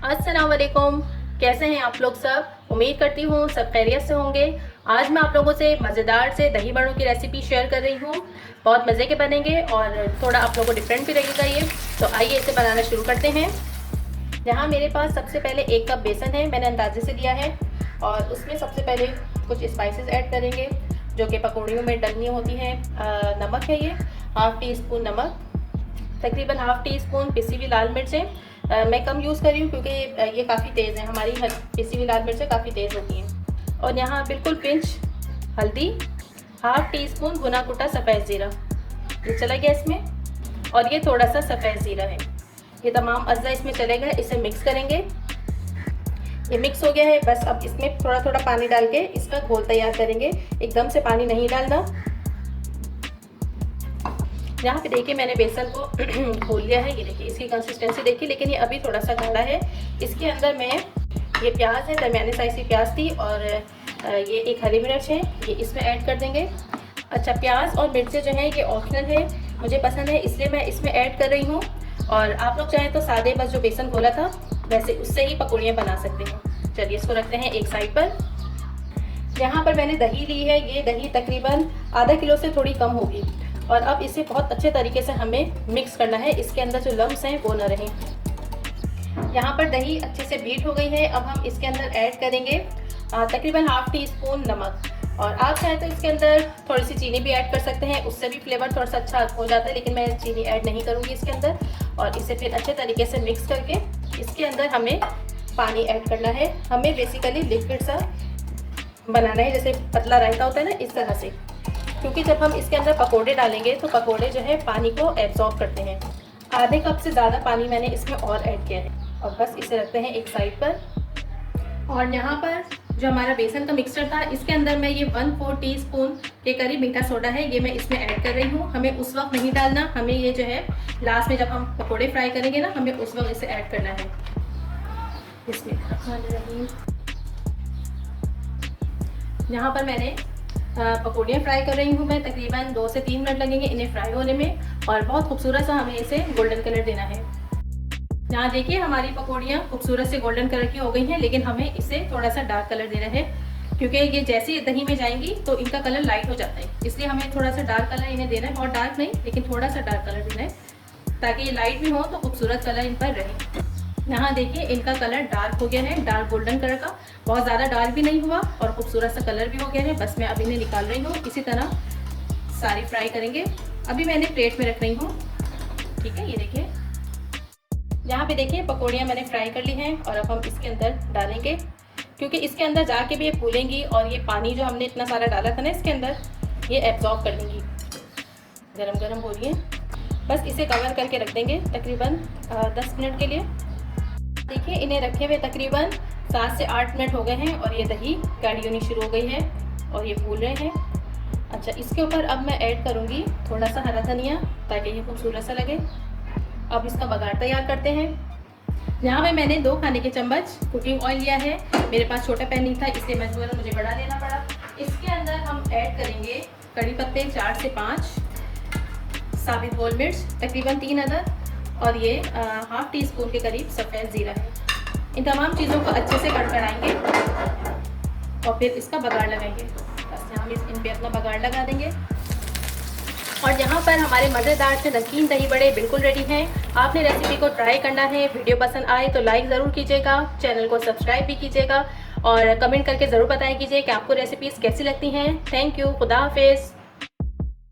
अस्सलाम वालेकुम। कैसे हैं आप लोग सब? उम्मीद करती हूँ सब खैरियत से होंगे। आज मैं आप लोगों से मज़ेदार से दही बड़ों की रेसिपी शेयर कर रही हूँ। बहुत मज़े के बनेंगे और थोड़ा आप लोगों को डिफरेंट भी लगेगा ये। तो आइए इसे बनाना शुरू करते हैं। यहाँ मेरे पास सबसे पहले 1 कप बेसन है, मैंने अंदाजे से लिया है। और उसमें सबसे पहले कुछ स्पाइसेस ऐड करेंगे जो कि पकौड़ियों में डलनी होती हैं। नमक है ये, हाफ़ टी स्पून नमक, तकरीबन हाफ़ टी स्पून पिसी हुई लाल मिर्चें। मैं कम यूज़ कर रही हूँ क्योंकि ये काफ़ी तेज़ है, हमारी पिसी हुई लाल मिर्चें काफ़ी तेज़ होती हैं। और यहाँ बिल्कुल पिंच हल्दी, हाफ़ टी स्पून भुना कुटा सफ़ेद ज़ीरा, ये चला गया इसमें। और ये थोड़ा सा सफ़ेद ज़ीरा है। ये तमाम अज्जा इसमें चलेगा, इसे मिक्स करेंगे। ये मिक्स हो गया है, बस अब इसमें थोड़ा थोड़ा पानी डाल के इसका घोल तैयार करेंगे। एकदम से पानी नहीं डालना। यहाँ पे देखिए मैंने बेसन को घोल लिया है, ये देखिए इसकी कंसिस्टेंसी देखिए, लेकिन ये अभी थोड़ा सा गाढ़ा है। इसके अंदर मैं ये प्याज है, दरमियाने साइज़ की प्याज थी, और ये एक हरी मिर्च है, ये इसमें ऐड कर देंगे। अच्छा, प्याज और मिर्चें जो हैं ये ऑप्शनल है, मुझे पसंद है इसलिए मैं इसमें ऐड कर रही हूँ। और आप लोग चाहें तो सादे बस जो बेसन घोला था वैसे उससे ही पकौड़ियाँ बना सकते हैं। चलिए इसको रखते हैं एक साइड पर। यहाँ पर मैंने दही ली है, ये दही तकरीबन आधा किलो से थोड़ी कम होगी। और अब इसे बहुत अच्छे तरीके से हमें मिक्स करना है, इसके अंदर जो लम्स हैं वो ना रहें। यहाँ पर दही अच्छे से बीट हो गई है। अब हम इसके अंदर ऐड करेंगे तकरीबन हाफ़ टी स्पून नमक। और आप चाहें तो इसके अंदर थोड़ी सी चीनी भी ऐड कर सकते हैं, उससे भी फ्लेवर थोड़ा सा अच्छा हो जाता है, लेकिन मैं चीनी ऐड नहीं करूँगी इसके अंदर। और इसे फिर अच्छे तरीके से मिक्स करके इसके अंदर हमें पानी ऐड करना है। हमें बेसिकली लिक्विड सा बनाना है, जैसे पतला रायता होता है ना, इस तरह से। क्योंकि जब हम इसके अंदर पकोड़े डालेंगे तो पकोड़े जो है पानी को एब्जॉर्ब करते हैं। आधे कप से ज़्यादा पानी मैंने इसमें और ऐड किया है। और बस इसे रखते हैं एक साइड पर। और यहाँ पर जो हमारा बेसन का मिक्सचर था, इसके अंदर मैं ये 1/4 टीस्पून के करीब मीठा सोडा है, ये मैं इसमें ऐड कर रही हूँ। हमें उस वक्त नहीं डालना, हमें ये जो है लास्ट में जब हम पकोड़े फ्राई करेंगे ना, हमें उस वक्त इसे ऐड करना है। इसमें यहाँ पर मैंने पकौड़ियाँ फ्राई कर रही हूँ मैं, तकरीबन 2 से 3 मिनट लगेंगे इन्हें फ्राई होने में। और बहुत खूबसूरत सा हमें इसे गोल्डन कलर देना है। यहाँ देखिए हमारी पकौड़ियाँ खूबसूरत से गोल्डन कलर की हो गई हैं, लेकिन हमें इसे थोड़ा सा डार्क कलर देना है, क्योंकि ये जैसे दही में जाएंगी तो इनका कलर लाइट हो जाता है, इसलिए हमें थोड़ा सा डार्क कलर इन्हें देना है। बहुत डार्क नहीं, लेकिन थोड़ा सा डार्क कलर देना है, ताकि ये लाइट भी हो तो खूबसूरत कलर इन पर रहे। यहाँ देखिए इनका कलर डार्क हो गया है, डार्क गोल्डन कलर का, बहुत ज़्यादा डार्क भी नहीं हुआ और खूबसूरत सा कलर भी हो गया है। बस मैं अब इन्हें निकाल रही हूँ, इसी तरह सारी फ्राई करेंगे। अभी मैंने प्लेट में रख रही हूँ, ठीक है। ये देखिए यहाँ पे देखिए पकौड़ियाँ मैंने फ्राई कर ली हैं, और अब हम इसके अंदर डालेंगे, क्योंकि इसके अंदर जाके भी ये फूलेंगी और ये पानी जो हमने इतना सारा डाला था ना इसके अंदर, ये एब्जॉर्ब कर लेंगी। गरम गरम हो रही है, बस इसे कवर करके रख देंगे तकरीबन 10 मिनट के लिए। देखिए इन्हें रखे हुए तकरीबन 7 से 8 मिनट हो गए हैं, और ये दही गाढ़ी होनी शुरू हो गई है और ये फूल रहे हैं। अच्छा, इसके ऊपर अब मैं ऐड करूँगी थोड़ा सा हरा धनिया, ताकि ये खूबसूरत सा लगे। अब इसका बघार तैयार करते हैं। यहाँ पे मैंने 2 खाने के चम्मच कुकिंग ऑयल लिया है, मेरे पास छोटा पैन नहीं था इसलिए मजबूरन मुझे बड़ा लेना पड़ा। इसके अंदर हम ऐड करेंगे कड़ी पत्ते 4 से 5, साबित गोल मिर्च तकरीबन 3 अदद, और ये हाफ़ टी स्पून के करीब सफ़ेद ज़ीरा है। इन तमाम चीज़ों को अच्छे से कड़कड़ाएंगे और फिर इसका बघार लगाएंगे। बस यहाँ हम इन पे अपना बघार लगा देंगे। और यहाँ पर हमारे मज़ेदार से नमकीन दही बड़े बिल्कुल रेडी हैं। आपने रेसिपी को ट्राई करना है। वीडियो पसंद आए तो लाइक ज़रूर कीजिएगा, चैनल को सब्सक्राइब भी कीजिएगा, और कमेंट करके ज़रूर बताया कीजिए कि आपको रेसिपीज़ कैसी लगती हैं। थैंक यू, खुदा हाफिज़।